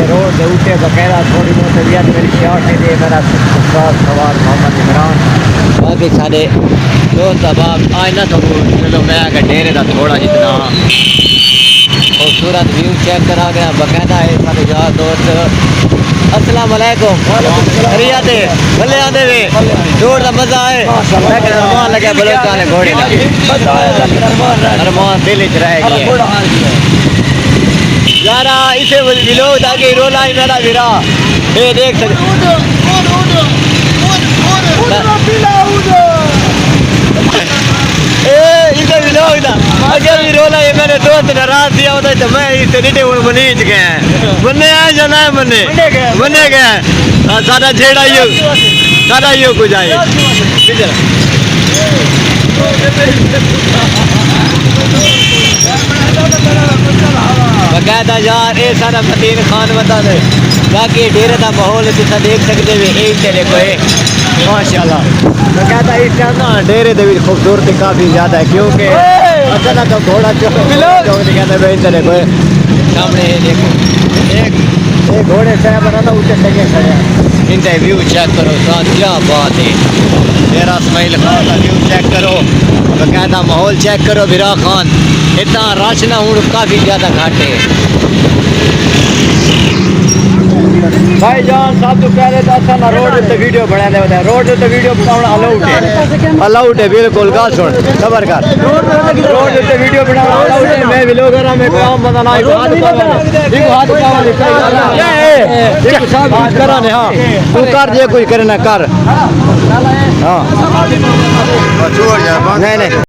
road के ऊटे बकायदा थोड़ी बहुत तबीयत मेरी शॉर्ट है दे मेरा सवार मोहम्मद इमरान बाकी सारे दोस्त अहबाब आज ना तो चलो मैं अगर डेरे का थोड़ा जितना खूबसूरत व्यू चेक करा गया बकायदा है सारे यार दोस्त अस्सलाम वालेकुम रिया दे भले आंदे वे जोर दा मजा है लेकिन अरमान लगे बलोचां ने घोड़े लगे अरमान दिल च रहेगी यारा इसे विलोक ताकि रोला ही मेरा वीरा ये देख सकते इसे विलोक दा अगे भी रोला ये मेरे दोस्त ने रात दिया होता तो मैं इसे नीचे मनीज गए बन्ने आए जाना है बन्ने गए सारा जेड़ा यो कुछ आए बकायदा यार ये सारा मतीन खान बता दे बाकी डेरे का माहौल तुम देख सकते हो यही तेरे को माशाल्लाह बकायदा इस टाइम ना डेरे की खूबसूरती काफ़ी ज़्यादा है क्योंकि अचानक घोड़ा चौक तेरे को सामने देखो एक घोड़े से बना ऊँचे लगे खड़े इनका व्यू चेक करो साथ क्या बात है मेरा इस्माइल खान का व्यू चेक करो बकायदा माहौल चेक करो बिरा खान इतना रश ना हूँ काफ़ी ज़्यादा घाट है भाई जान सब तो पहले तो अच्छा ना रोड पे वीडियो बना ले होता है रोड पे वीडियो बनाना अलाउड है बिल्कुल गा सुन खबर कर रोड पे वीडियो बनाना अलाउड है मैं व्लॉगर हूं मैं काम बनाना एक हाथ पावन करा ने हां तू कर जे कुछ करना कर हां छोड़ यार नहीं